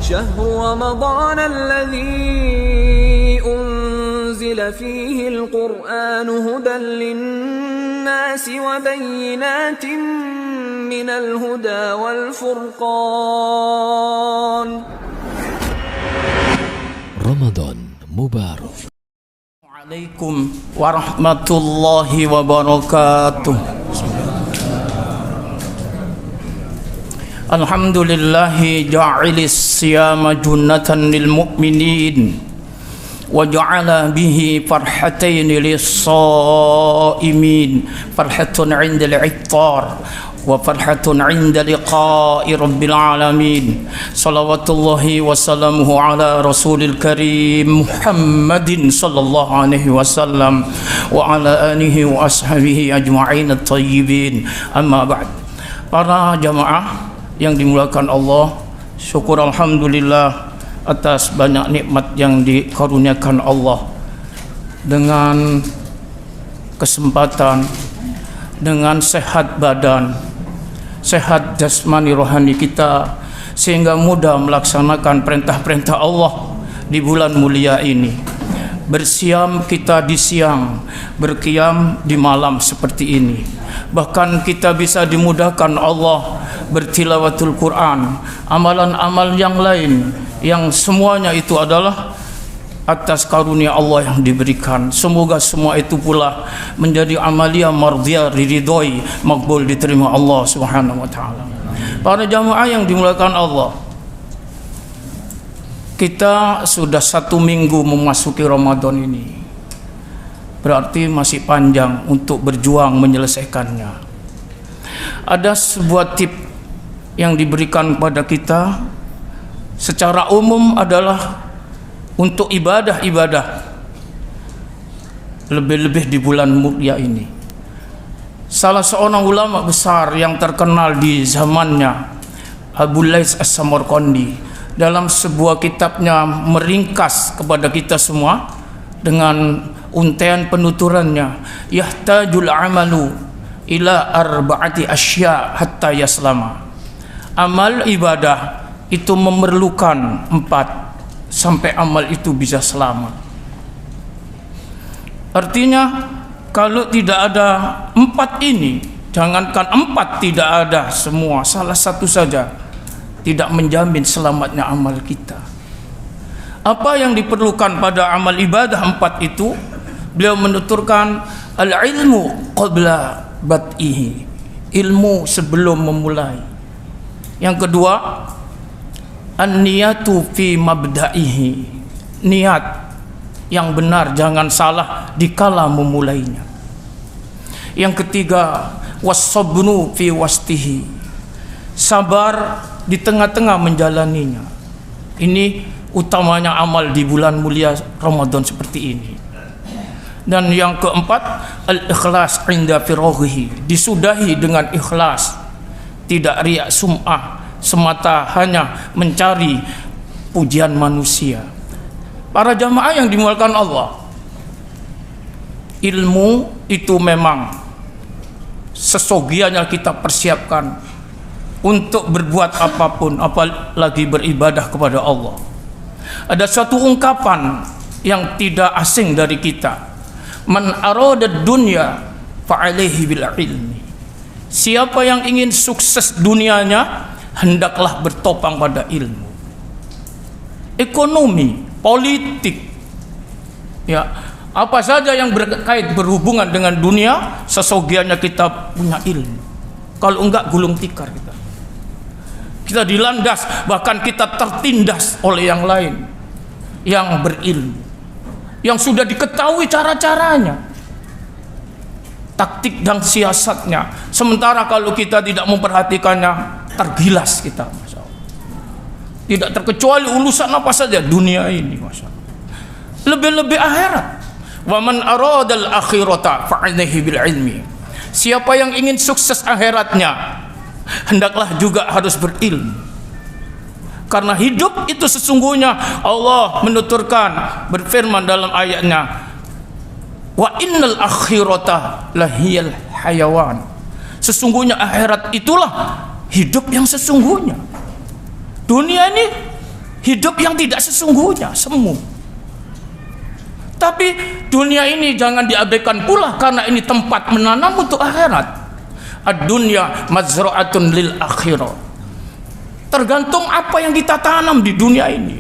شهر رمضان الذي أنزل فيه القرآن هدى للناس وبينات من الهدى والفرقان. رمضان مبارك. عليكم ورحمة الله وبركاته. الحمد لله جاعل الصيام جنة للمؤمنين وجعل به فرحتين للصائمين، فرحة عند الإفطار وفرحة عند لقاء رب العالمين. صلوات الله وسلامه على رسول الكريم محمد صلى الله عليه وسلم وعلى آله وأصحابه أجمعين الطيبين. أما بعد. Para jamaah yang dimuliakan Allah, syukur alhamdulillah atas banyak nikmat yang dikaruniakan Allah dengan kesempatan, dengan sehat badan, sehat jasmani rohani kita, sehingga mudah melaksanakan perintah-perintah Allah di bulan mulia ini. Bersiam kita di siang, berqiyam di malam seperti ini. Bahkan kita bisa dimudahkan Allah bertilawatul Quran, amalan-amal yang lain yang semuanya itu adalah atas karunia Allah yang diberikan. Semoga semua itu pula menjadi amalia mardiyah, diridhoi, makbul, diterima Allah Subhanahu wa taala. Para jamaah yang dimuliakan Allah, kita sudah 1 minggu memasuki Ramadan ini. Berarti masih panjang untuk berjuang menyelesaikannya. Ada sebuah tip yang diberikan kepada kita secara umum adalah untuk ibadah-ibadah, lebih-lebih di bulan mulia ini. Salah seorang ulama besar yang terkenal di zamannya, Abu Lais As-Samarqandi, dalam sebuah kitabnya meringkas kepada kita semua dengan untaian penuturannya, yahtajul amalu ila arba'ati asya hatta yaslama. Amal ibadah itu memerlukan 4 sampai amal itu bisa selamat. Artinya kalau tidak ada 4 ini, jangankan 4 tidak ada, semua salah satu saja tidak menjamin selamatnya amal kita. Apa yang diperlukan pada amal ibadah 4 itu? Beliau menuturkan al-ilmu qabla bad'ihi, ilmu sebelum memulai. Yang kedua, an-niyatu fi mabda'ihi, niat yang benar, jangan salah dikala memulainya. Yang ketiga, was-sabru fi wastihi, sabar di tengah-tengah menjalaninya. Ini utamanya amal di bulan mulia Ramadan seperti ini. Dan yang keempat, al-ikhlas inda firaghihi, disudahi dengan ikhlas, tidak riya sum'ah, semata hanya mencari pujian manusia. Para jamaah yang dimuliakan Allah, ilmu itu memang sesogianya kita persiapkan untuk berbuat apapun, apalagi beribadah kepada Allah. Ada satu ungkapan yang tidak asing dari kita, man arada dunya fa'alaihi bil ilmi. Siapa yang ingin sukses dunianya, hendaklah bertopang pada ilmu. Ekonomi, politik, ya, apa saja yang berhubungan dengan dunia, sesogiannya kita punya ilmu. Kalau enggak, gulung tikar kita. Kita dilandas, bahkan kita tertindas oleh yang lain yang berilmu, yang sudah diketahui cara-caranya, taktik dan siasatnya. Sementara kalau kita tidak memperhatikannya, tergilas kita. Tidak terkecuali urusan apa saja dunia ini, Masya Allah. Lebih-lebih akhirat. Wa man aradal akhirata fa'alaihi bil ilmi. Siapa yang ingin sukses akhiratnya, hendaklah juga harus berilmu. Karena hidup itu sesungguhnya Allah menuturkan, berfirman dalam ayatnya, wa innal akhirata lahiyal hayawan. Sesungguhnya akhirat itulah hidup yang sesungguhnya. Dunia ini hidup yang tidak sesungguhnya, semu. Tapi dunia ini jangan diabaikan pula, karena ini tempat menanam untuk akhirat. Ad-dunya mazra'atun lil akhirah. Tergantung apa yang kita tanam di dunia ini,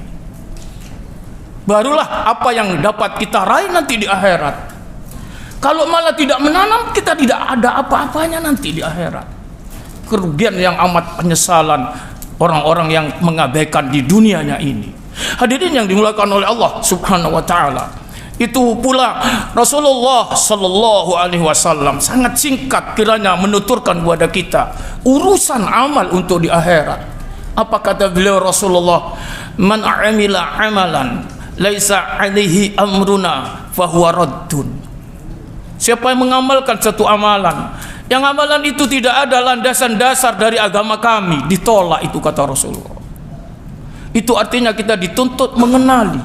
barulah apa yang dapat kita raih nanti di akhirat. Kalau malah tidak menanam, kita tidak ada apa-apanya nanti di akhirat. Kerugian yang amat, penyesalan orang-orang yang mengabaikan di dunianya ini. Hadirin yang dimuliakan oleh Allah Subhanahu wa taala. Itu pula Rasulullah sallallahu alaihi wasallam sangat singkat kiranya menuturkan kepada kita urusan amal untuk di akhirat. Apa kata beliau Rasulullah? Man amila amalan laisa alaihi amruna fahuwa raddun. Siapa yang mengamalkan satu amalan, yang amalan itu tidak ada landasan dasar dari agama kami, ditolak, itu kata Rasulullah. Itu artinya kita dituntut mengenali,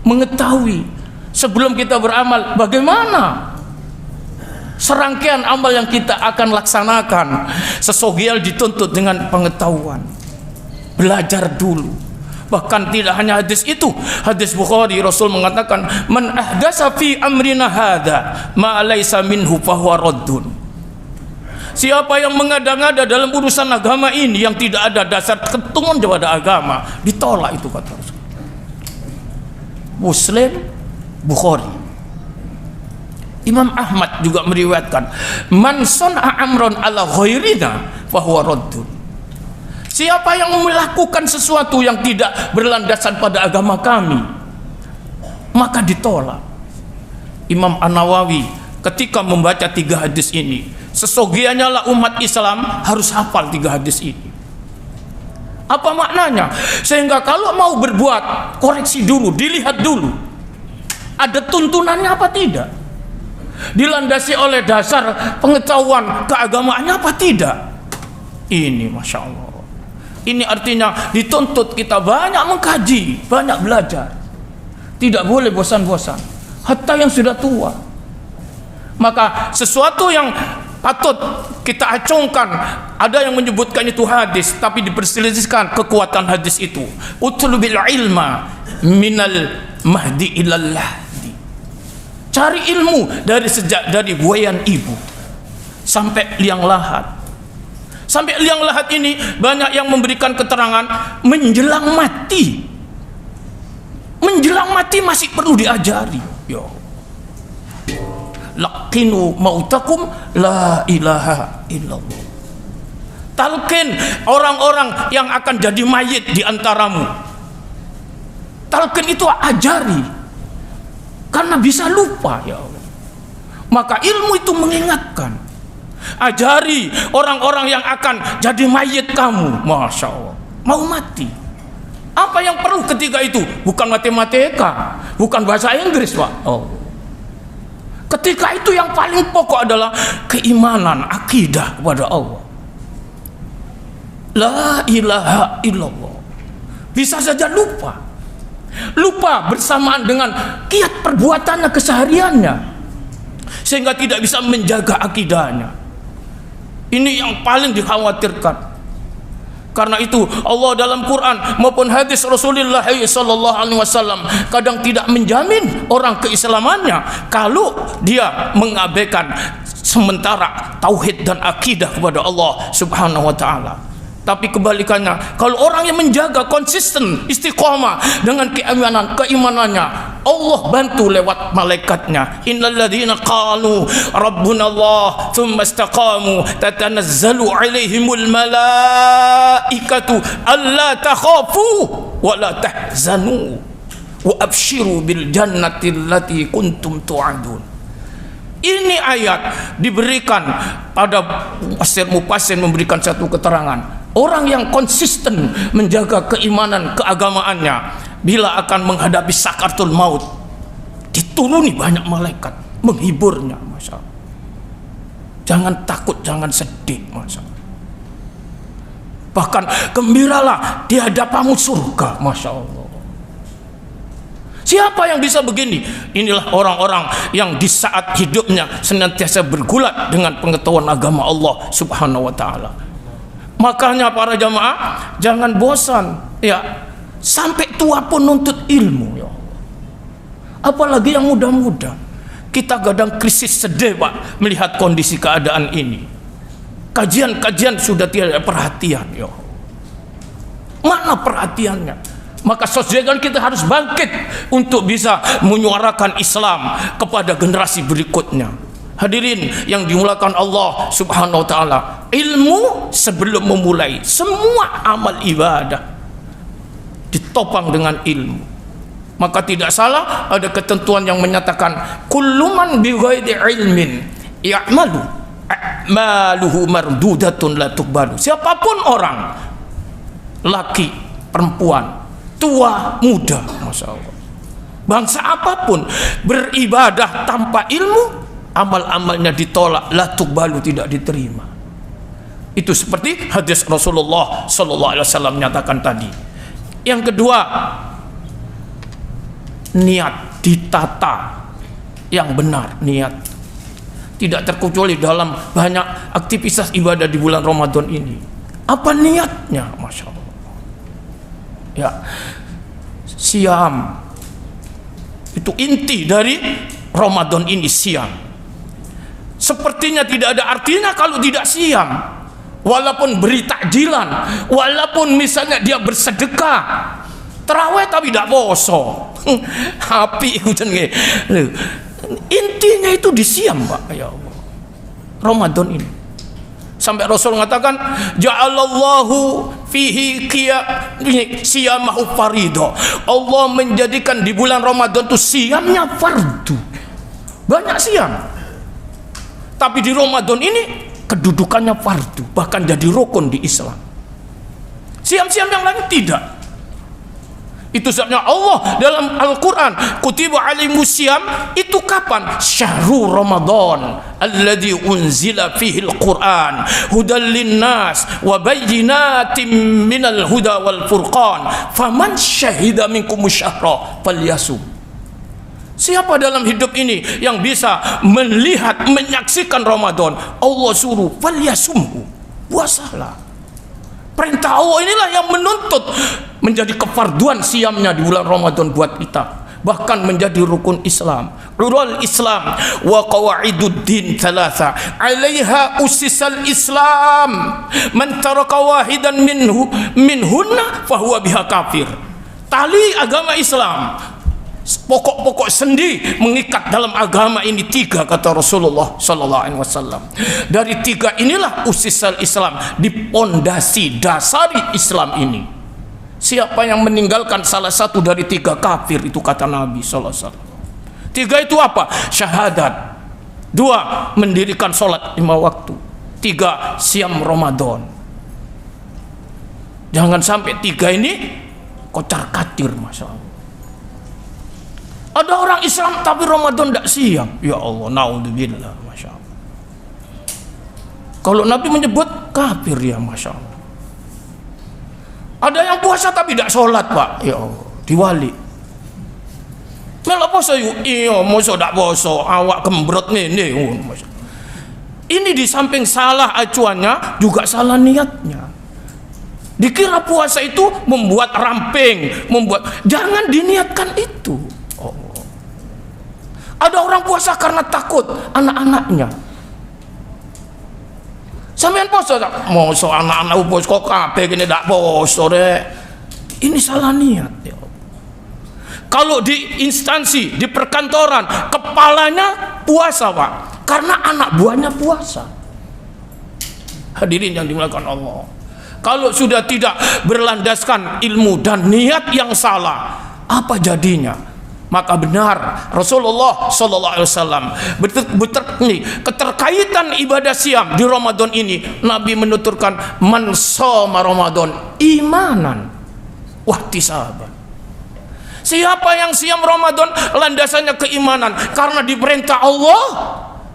mengetahui sebelum kita beramal bagaimana serangkaian amal yang kita akan laksanakan. Sesogial dituntut dengan pengetahuan, belajar dulu. Bahkan tidak hanya hadis itu, hadis Bukhari, Rasul mengatakan, man ahdasa fi amrina hadza ma laysa minhu fahuwa raddun. Siapa yang mengada-ngada dalam urusan agama ini yang tidak ada dasar ketentuan daripada agama, ditolak, itu kata Rasul. Muslim, Bukhari. Imam Ahmad juga meriwayatkan, man san'a amran ala ghairina fahuwa raddun. Siapa yang melakukan sesuatu yang tidak berlandasan pada agama kami, maka ditolak. Imam An-Nawawi ketika membaca 3 hadis ini, sesogianya lah umat Islam harus hafal 3 hadis ini. Apa maknanya? Sehingga kalau mau berbuat, koreksi dulu, dilihat dulu ada tuntunannya apa tidak, dilandasi oleh dasar pengetahuan keagamaannya apa tidak. Ini Masya Allah, ini artinya dituntut kita banyak mengkaji, banyak belajar, tidak boleh bosan-bosan, hatta yang sudah tua. Maka sesuatu yang patut kita acungkan, ada yang menyebutkan itu hadis, tapi diperselisihkan kekuatan hadis itu. Utlubil ilma minal mahdi ilal lahdi. Cari ilmu dari buayan ibu sampai liang lahat. Sampai liang lahat ini banyak yang memberikan keterangan menjelang mati. Menjelang mati masih perlu diajari. Yo. Laqinu mautakum la ilaha illallah. Talqin orang-orang yang akan jadi mayit di antaramu. Talqin itu ajari, karena bisa lupa, ya Allah. Maka ilmu itu mengingatkan. Ajari orang-orang yang akan jadi mayit kamu. Masya Allah, mau mati. Apa yang perlu ketika itu? Bukan matematika, bukan bahasa Inggris, Pak. Oh. Ketika itu yang paling pokok adalah keimanan, akidah kepada Allah. La ilaha illallah. Bisa saja lupa. Lupa bersamaan dengan kiat perbuatannya, kesehariannya, sehingga tidak bisa menjaga akidahnya. Ini yang paling dikhawatirkan. Karena itu Allah dalam Quran maupun hadis Rasulullah sallallahu alaihi wasallam kadang tidak menjamin orang keislamannya kalau dia mengabaikan sementara tauhid dan akidah kepada Allah Subhanahu wa taala. Tapi kebalikannya, kalau orang yang menjaga konsisten istiqomah dengan keimanannya, Allah bantu lewat malaikatnya. Innal ladzina qalu rabbuna Allah tsumma istaqamu tatanazzalu alaihimul malaikatu alla takhafu wa la tahzanu wa abshiru bil jannati allati kuntum tu'adun. Ini ayat diberikan pada mufassir memberikan satu keterangan. Orang yang konsisten menjaga keimanan keagamaannya, bila akan menghadapi sakaratul maut, dituruni banyak malaikat menghiburnya. Masya Allah. Jangan takut, jangan sedih. Masya Allah. Bahkan gembiralah di hadapanmu surga. Masya Allah. Siapa yang bisa begini? Inilah orang-orang yang di saat hidupnya senantiasa bergulat dengan pengetahuan agama Allah Subhanahu wa taala. Makanya para jamaah jangan bosan ya, sampai tua pun nuntut ilmu ya. Apalagi yang muda-muda. Kita kadang krisis sedih Pak melihat kondisi keadaan ini. Kajian-kajian sudah tidak ada perhatian ya. Mana perhatiannya? Maka sosial kita harus bangkit untuk bisa menyuarakan Islam kepada generasi berikutnya. Hadirin yang dimulakan Allah Subhanahu wa taala, ilmu sebelum memulai semua amal ibadah ditopang dengan ilmu. Maka tidak salah ada ketentuan yang menyatakan kulluman bi ghairi ilmin ya'malu a'maluhu mardudatun la tuqbalu. Siapapun orang, laki, perempuan, tua, muda, Masya Allah, bangsa apapun, beribadah tanpa ilmu, amal-amalnya ditolak, la tuqbalu, tidak diterima. Itu seperti hadis Rasulullah sallallahu alaihi wasallam menyatakan tadi. Yang kedua, niat ditata yang benar, niat. Tidak terkecuali dalam banyak aktivitas ibadah di bulan Ramadan ini. Apa niatnya? Masya Allah. Ya, siam. Itu inti dari Ramadan ini, siam. Sepertinya tidak ada artinya kalau tidak siam. Walaupun beri takjilan, walaupun misalnya dia bersedekah, terawih tapi tidak poso. Api ikutan nggih. Intinya itu disiam Pak, ya Allah. Ramadan ini. Sampai Rasul mengatakan ja'alallahu fihi siyamahu farido. Allah menjadikan di bulan Ramadan itu siamnya fardu. Banyak siam. Tapi di Ramadan ini kedudukannya fardu, bahkan jadi rukun di Islam. Siam-siam yang lain tidak. Itu sebabnya Allah dalam Al-Quran kutiba alimusyam itu kapan? Syahrul Ramadan alladzi unzila fihi al-Quran hudal linnas wa bayyinatin minal huda wal furqan faman syahida minkum syahra falyasum. Siapa dalam hidup ini yang bisa melihat, menyaksikan Ramadan, Allah suruh falyasumhu, puasalah. Perintah Allah inilah yang menuntut menjadi kefarduan siamnya di bulan Ramadan buat kita, bahkan menjadi rukun Islam. Urul Islam wa qawaiduddin thalatha 'alaiha usisal Islam man taraka wahidan minhunna fahuwa biha kafir. Tali agama Islam, pokok-pokok sendi mengikat dalam agama ini tiga, kata Rasulullah sallallahu alaihi wasallam. Dari tiga inilah usisal Islam, dipondasi, dasari Islam ini. Siapa yang meninggalkan salah satu dari tiga kafir, itu kata Nabi sallallahu alaihi wasallam. Tiga itu apa? Syahadat. Dua, mendirikan sholat 5 waktu. Tiga, siam Ramadan. Jangan sampai tiga ini kocar-kacir, Masya Allah. Ada orang Islam tapi Ramadan tidak siam. Ya Allah, naudzubillah, Masya Allah. Kalau Nabi menyebut kafir, ya Masya Allah. Ada yang puasa tapi tidak sholat Pak. Ya Allah, diwali. Mela poso yuk, iya moso tidak poso, awak kembrot nih. Ini di samping salah acuannya juga salah niatnya. Dikira puasa itu membuat ramping, jangan diniatkan itu. Ada orang puasa karena takut anak-anaknya. Sampean poso tak? Moso anak-anak puasa kok kabeh kene ndak poso rek. Ini salah niat ya. Kalau di instansi, di perkantoran, kepalanya puasa Pak, karena anak buahnya puasa. Hadirin yang dimuliakan Allah. Kalau sudah tidak berlandaskan ilmu dan niat yang salah, apa jadinya? Maka benar Rasulullah sallallahu alaihi wasallam keterkaitan ibadah siam di Ramadan ini, Nabi menuturkan man shoma Ramadan imanan wahtisaban. Siapa yang siam Ramadan landasannya keimanan, karena diperintah Allah,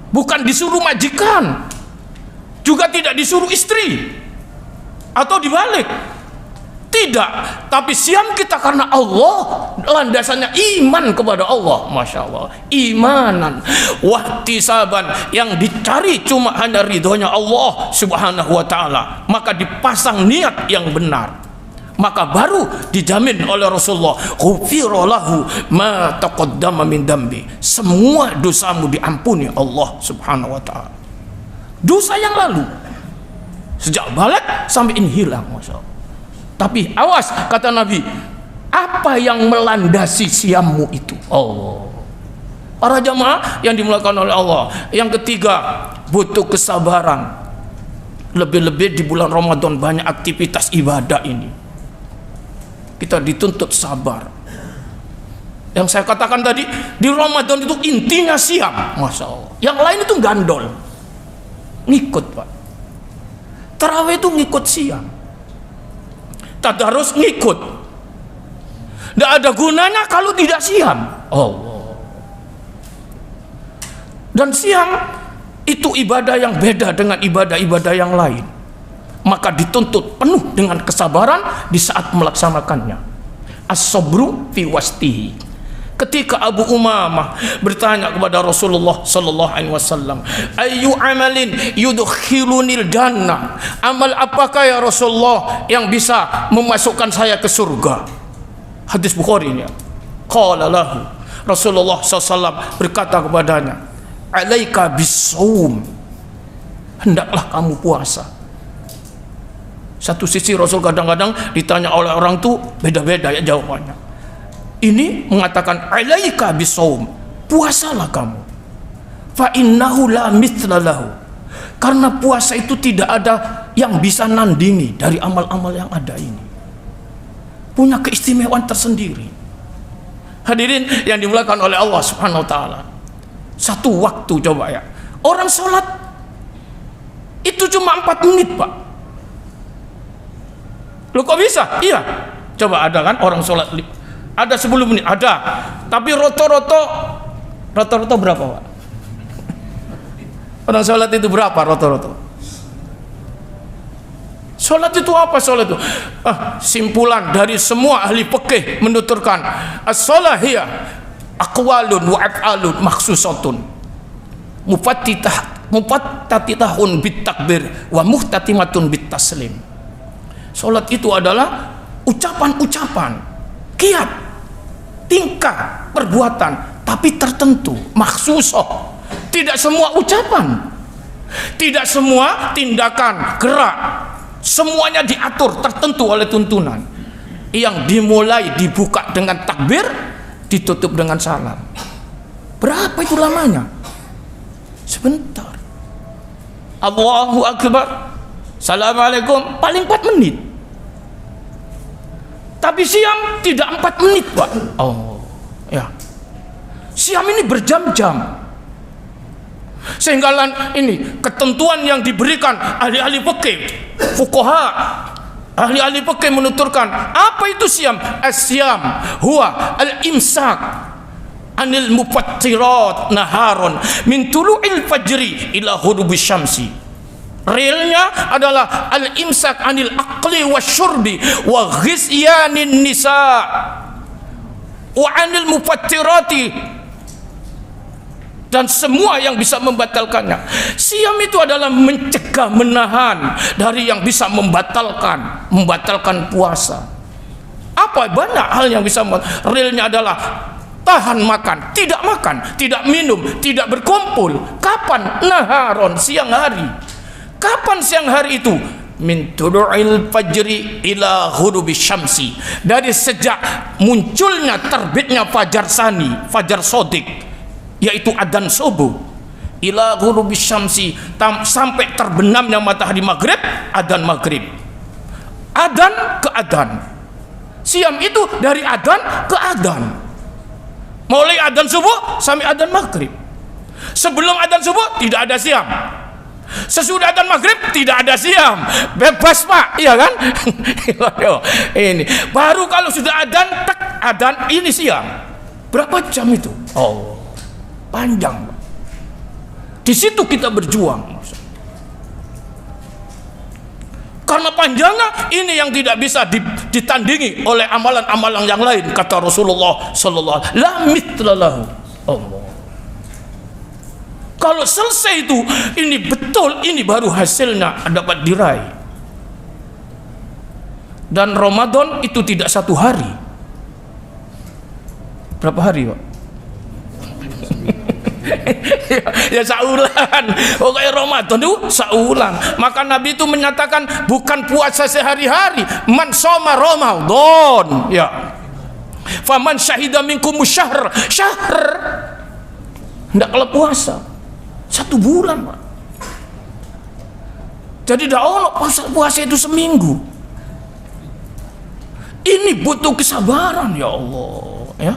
bukan disuruh majikan, juga tidak disuruh istri, atau dibalik. tidak, tapi siam kita karena Allah, landasannya iman kepada Allah. Masya Allah, imanan wahtisaban, yang dicari cuma hanya ridhonya Allah subhanahu wa ta'ala. Maka dipasang niat yang benar, maka baru dijamin oleh Rasulullah, ghufira lahu ma taqaddama min dambi, semua dosamu diampuni Allah subhanahu wa ta'ala. Dosa yang lalu sejak balik sampai ini hilang, Masya Allah. Tapi awas, kata Nabi, apa yang melandasi siammu itu? Allah. Para jamaah yang dimuliakan oleh Allah, yang ketiga, butuh kesabaran. Lebih-lebih di bulan Ramadan banyak aktivitas ibadah ini, kita dituntut sabar. Yang saya katakan tadi, di Ramadan itu intinya siam, Masya Allah. Yang lain itu gandol, ngikut Pak. Tarawih itu ngikut siam, tadarus ngikut. Tidak ada gunanya kalau tidak siam. Allah. Dan siam itu ibadah yang beda dengan ibadah-ibadah yang lain. Maka dituntut penuh dengan kesabaran di saat melaksanakannya. As-sabru fi wastihi. Ketika Abu Umamah bertanya kepada Rasulullah sallallahu alaihi wasallam, "Ayyu amalin yudkhilunil jannah?" Amal apakah ya Rasulullah yang bisa memasukkan saya ke surga? Hadis Bukhari ini. Qala lahu, Rasulullah SAW berkata kepadanya, "Alaika bisawm." Hendaklah kamu puasa. Satu sisi Rasul kadang-kadang ditanya oleh orang tuh beda-beda ya jawabannya. Ini mengatakan alaika bisawm, puasalah kamu. Fa innahu la mithla lahu. Karena puasa itu tidak ada yang bisa nandingi dari amal-amal yang ada ini. Punya keistimewaan tersendiri. Hadirin yang dimuliakan oleh Allah Subhanahu wa taala. Satu waktu coba ya. Orang sholat itu cuma 4 menit, Pak. Loh kok bisa? Iya. Coba ada kan orang sholat ada 10 menit, ada. Tapi rata-rata berapa, Pak? Orang sholat itu berapa rata-rata? Sholat itu apa sholat itu? Simpulan dari semua ahli fikih menuturkan, as-shalah hiya aqwalun wa af'alun makhsusatun mufattatihun bit takbir wa muhtatimatun bit taslim. Sholat itu adalah ucapan-ucapan, kiat, tingkah, perbuatan, tapi tertentu, makhsusah. Tidak semua ucapan, tidak semua tindakan, gerak, semuanya diatur, tertentu oleh tuntunan. Yang dimulai dibuka dengan takbir, ditutup dengan salam. Berapa itu lamanya? Sebentar. Allahu Akbar, Assalamualaikum, paling 4 menit. Tapi siam tidak 4 menit, Pak. Oh, ya. Siam ini berjam-jam. Sehingga ini ketentuan yang diberikan ahli-ahli fikih, fuqaha, ahli-ahli fikih menuturkan, apa itu siam? As-siyam huwa al-imsak anil mufattirat naharon min tulu'il fajri ila ghurubis syamsi. Realnya adalah al-imsak anil aqli wasyurbi wa ghisyanin nisa wa anil mufattirati, dan semua yang bisa membatalkannya. Siam itu adalah mencegah, menahan dari yang bisa membatalkan puasa. Apa banyak hal yang bisa realnya adalah tahan makan, tidak minum, tidak berkumpul. Kapan? Naharon, siang hari. Kapan siang hari itu? Min tulu'il fajri ila ghurubis syamsi, dari sejak munculnya terbitnya fajar sani, fajar sodik, yaitu adzan subuh, ila ghurubis syamsi, sampai terbenamnya matahari maghrib, adzan maghrib. Adzan ke adzan. Siam itu dari adzan ke adzan. Mulai adzan subuh sampai adzan maghrib. Sebelum adzan subuh tidak ada siam. Sesudah adzan maghrib tidak ada siam, bebas, Pak, iya kan? Ini baru kalau sudah adzan, adzan ini siam. Berapa jam itu? Oh, panjang, Pak. Di situ kita berjuang. Karena panjangnya ini yang tidak bisa ditandingi oleh amalan-amalan yang lain, kata Rasulullah sallallahu alaihi wasallam. La mitlalahu. Allah. Kalau selesai itu, ini betul, ini baru hasilnya dapat diraih. Dan Ramadan itu tidak satu hari. Berapa hari, Pak? Ya saulan. Pokoknya Ramadan itu saulan. Maka Nabi itu menyatakan bukan puasa sehari-hari. Man shoma Ramadan, ya. Faman syahida minkum syahr. Hendak kalau puasa 1 bulan, Pak. Jadi tidak ono puasa itu seminggu. Ini butuh kesabaran, ya Allah, ya.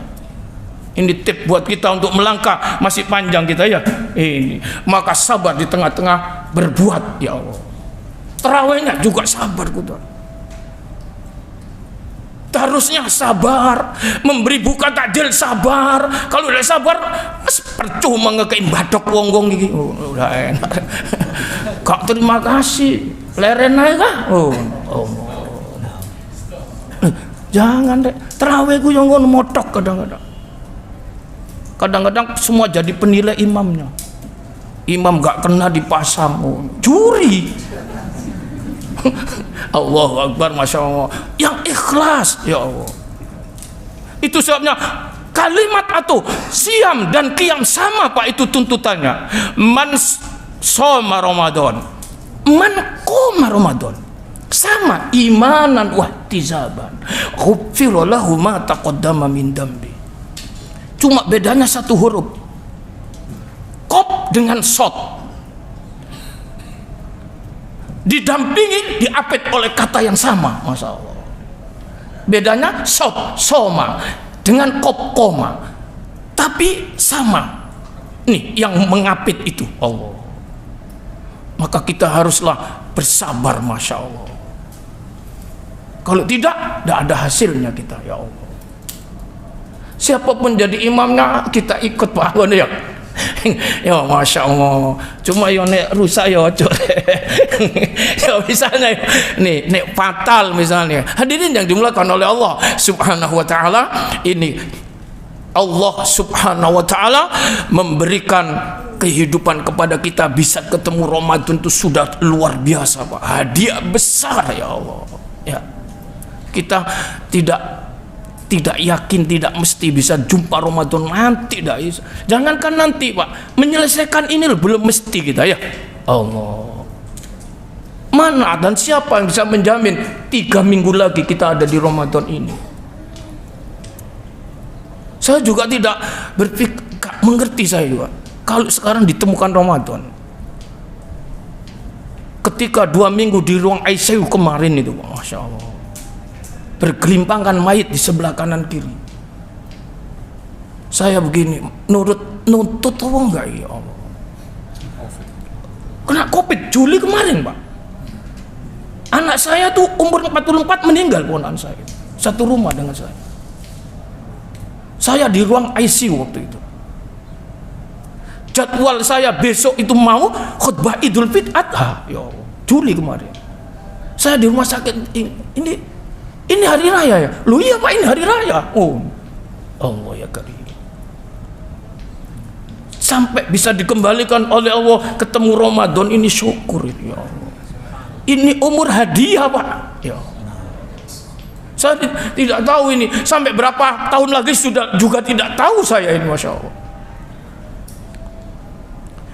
Ini tip buat kita untuk melangkah, masih panjang kita ya. Ini maka sabar di tengah-tengah berbuat, ya Allah. Tarawihnya juga sabar, kudu. Harusnya sabar, memberi buka takjil sabar. Kalau udah sabar, percuma ngekein badok wong-wong iki. Udah enak. Kak terima kasih. Leren aja kah? Oh. Jangan deh. Tarawih ku yang ngono motok kadang-kadang. Kadang-kadang semua jadi penilai imamnya. Imam gak kena dipasang, juri. Allahu Akbar, Masya Allah. Yang ikhlas, ya Allah. Itu sebabnya kalimat atau siam dan qiyam sama, Pak, itu tuntutannya. Man shoma Ramadan, man qoma Ramadan, sama imanan wahtisaban, ghufira lahu ma taqaddama min dambi. Cuma bedanya 1 huruf, qaf dengan shad, didampingi, diapit oleh kata yang sama. Masya Allah. Bedanya shad, soma, dengan qaf, koma, tapi sama. Nih yang mengapit itu Allah. Maka kita haruslah bersabar, Masya Allah. Kalau tidak ada hasilnya kita, ya Allah. Siapapun jadi imamnya kita ikut, Pak. Ya, ya Masya Allah. Cuma yang rusak ya ojo. Ya misalnya nek fatal misalnya. Hadirin yang dimuliakan oleh Allah Subhanahu wa taala, ini Allah Subhanahu wa taala memberikan kehidupan kepada kita, bisa ketemu Ramadan itu sudah luar biasa, Pak. Hadiah besar, ya Allah. Ya. Kita tidak yakin, tidak mesti bisa jumpa Ramadan nanti, dah. Jangankan nanti, Pak, menyelesaikan ini belum mesti kita, ya Allah. Mana dan siapa yang bisa menjamin 3 minggu lagi kita ada di Ramadan ini? Saya juga tidak mengerti, saya juga kalau sekarang ditemukan Ramadan ketika 2 minggu di ruang ICU kemarin itu, Masya Allah, bergelimpangkan mayit di sebelah kanan kiri. Saya begini, nuntut apa enggak, ya Allah? Kena COVID Juli kemarin, Pak. Anak saya tuh umur 44 meninggal, ponakan saya. Satu rumah dengan saya. Saya di ruang ICU waktu itu. Jadwal saya besok itu mau khutbah Idul Fitri, ya Allah, Juli kemarin. Saya di rumah sakit ini hari raya ya? Loh iya, Pak, ini hari raya. Oh Allah ya Karim. Sampai bisa dikembalikan oleh Allah ketemu Ramadan ini, syukur ini, ya Allah. Ini umur hadiah, Pak, ya. Saya tidak tahu ini sampai berapa tahun lagi, sudah juga tidak tahu saya ini, Masya Allah.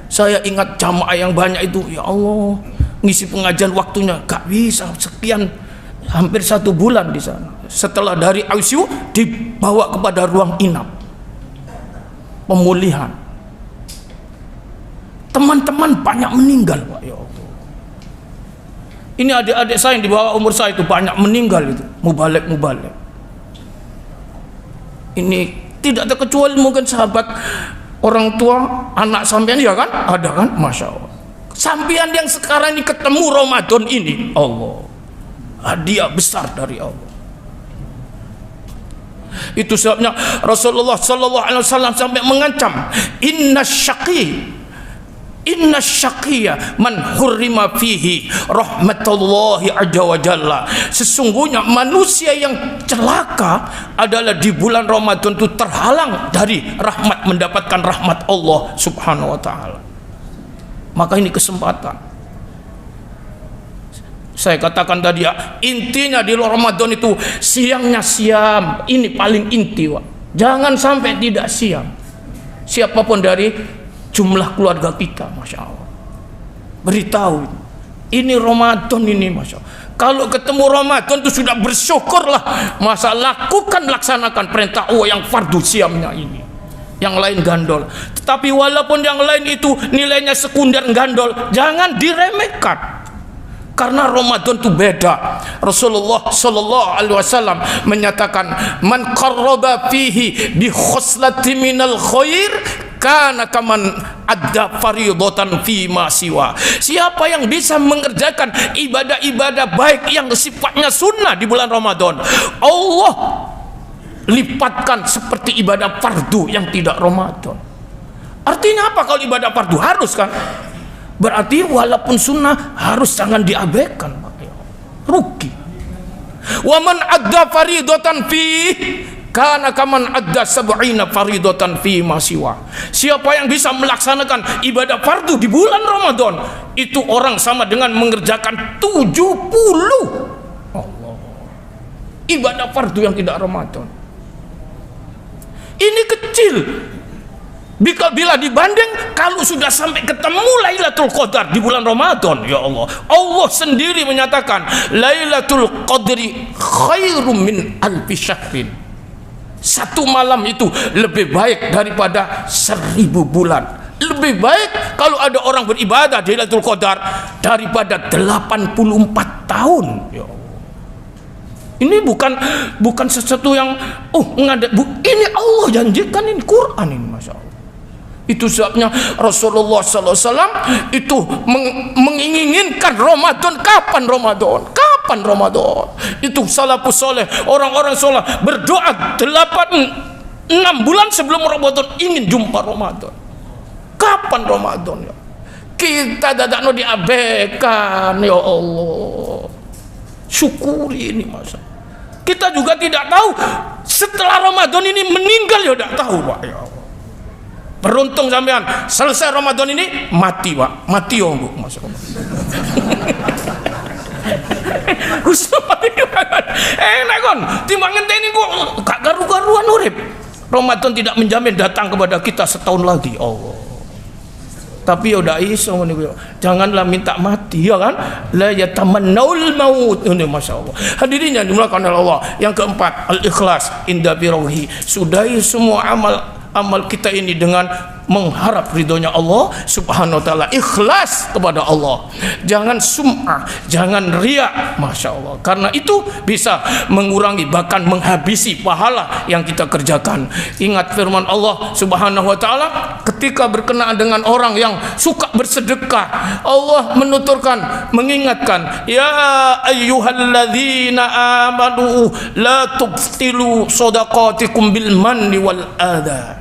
Saya ingat jamaah yang banyak itu, ya Allah, ngisi pengajian waktunya gak bisa, sekian, hampir 1 bulan di sana. Setelah dari ICU dibawa kepada ruang inap, pemulihan. Teman-teman banyak meninggal, Pak, ya Allah. Ini adik-adik saya yang di bawah umur saya itu banyak meninggal itu, mubalek. Ini tidak terkecuali mungkin sahabat, orang tua, anak sampean, ya kan? Ada kan? Masya Allah. Sampean yang sekarang ini ketemu Ramadan ini, Allah, hadiah besar dari Allah. Itu sebabnya Rasulullah sallallahu alaihi wasallam sampai mengancam, inna syaqi Inna syaqiyya man hurrima fihi rahmatullahi azza wa jalla. Sesungguhnya manusia yang celaka adalah di bulan Ramadan itu terhalang dari rahmat, mendapatkan rahmat Allah subhanahu wa ta'ala. Maka ini kesempatan. Saya katakan tadi ya, intinya di Ramadan itu siangnya siam. Ini paling inti, Pak. Jangan sampai tidak siam. Siapapun dari jumlah keluarga kita, Masya Allah, beritahu ini Ramadan ini, Masya Allah. Kalau ketemu Ramadan itu sudah bersyukurlah. Masa laksanakan perintah Allah yang fardu siamnya ini. Yang lain gandol. Tetapi walaupun yang lain itu nilainya sekunder gandol, jangan diremehkan. Karena Ramadan itu beda. Rasulullah sallallahu alaihi wasallam menyatakan, man qarraba fihi bi khoslati minal khair kana kaman adda faridatan fi ma siwa. Siapa yang bisa mengerjakan ibadah-ibadah baik yang sifatnya sunnah di bulan Ramadan, Allah lipatkan seperti ibadah fardu yang tidak Ramadan. Artinya apa kalau ibadah fardu? Harus kan? Berarti walaupun sunnah harus jangan diabaikan. Rugi. Wa man adda faridatan fi kana kaman adda sab'ina faridatan fi ma siwa. Siapa yang bisa melaksanakan ibadah fardu di bulan Ramadan, itu orang sama dengan mengerjakan 70 Allah ibadah fardu yang tidak Ramadan. Ini kecil bila dibanding kalau sudah sampai ketemu Lailatul Qadar di bulan Ramadan. Ya Allah, Allah sendiri menyatakan Lailatul Qadri khairum min alfi syahrin. Satu malam itu lebih baik daripada 1000 bulan. Lebih baik kalau ada orang beribadah di Lailatul Qadar daripada 84 tahun. Ya Allah. Ini bukan sesuatu yang ini Allah janjikan, ini Quran ini, Masya Allah. Itu sebabnya Rasulullah SAW itu menginginkan Ramadan. Kapan Ramadan? Kapan Ramadan? Itu salafus soleh, orang-orang soleh berdoa 6 bulan sebelum Ramadan ingin jumpa Ramadan. Kapan Ramadan? Ya? Kita dadakno diabaikan, ya Allah. Syukuri ini, Mas. Kita juga tidak tahu setelah Ramadan ini meninggal, ya tidak tahu, Pak. Ya Allah. Beruntung sampean selesai Ramadan ini mati, Pak. Mati Bu, masyaallah. Gusto mati. Enak kon, timbang ngenteni kok gak karu-karuan urip. Ramadan tidak menjamin datang kepada kita setahun lagi, Allah. Tapi ya udah iso ngene. Janganlah minta mati, ya kan? La yatamannaul maut. Ini masyaallah. Hadirin yang dimuliakan oleh Allah. Yang keempat, al-ikhlas inda birauhi. Sudahi semua amal kita ini dengan mengharap ridhonya Allah subhanahu wa ta'ala. Ikhlas kepada Allah, jangan sum'ah, jangan riak, Masya Allah. Karena itu bisa mengurangi bahkan menghabisi pahala yang kita kerjakan. Ingat firman Allah subhanahu wa ta'ala ketika berkenaan dengan orang yang suka bersedekah. Allah menuturkan, mengingatkan, ya ayyuhalladzina amanu la tubtilu shadaqatikum bil manni wal adha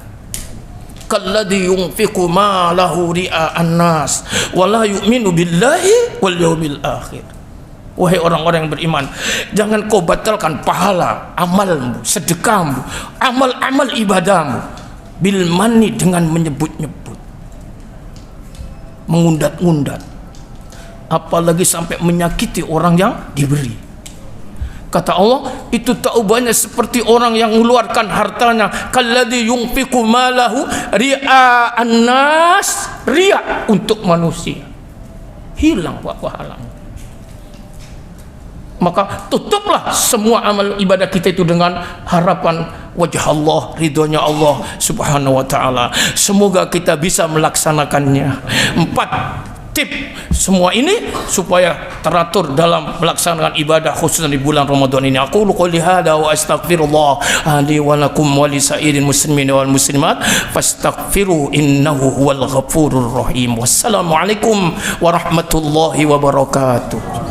kalladhi yunfiqu malahu ria'an nas wa la yu'minu billahi wal yawmil akhir. Wahai orang-orang yang beriman, jangan kau batalkan pahala amalmu, sedekahmu, amal-amal ibadahmu bil manni, dengan menyebut-nyebut, mengundat-undat, apalagi sampai menyakiti orang yang diberi. Kata Allah, itu taubannya seperti orang yang mengeluarkan hartanya kalladzi yunfiqu malahu ria'an nas, riya untuk manusia. Hilang pahalanya. Maka tutuplah semua amal ibadah kita itu dengan harapan wajah Allah, ridhonya Allah subhanahu wa ta'ala. Semoga kita bisa melaksanakannya. 4 tip semua ini supaya teratur dalam melaksanakan ibadah khususnya di bulan Ramadan ini. Aku qouli hada wa astaghfirullah li wa lakum wa li sairil muslimin wal muslimat fastaghfiru innahu huwal ghafurur rahim. Wassalamualaikum warahmatullahi wabarakatuh.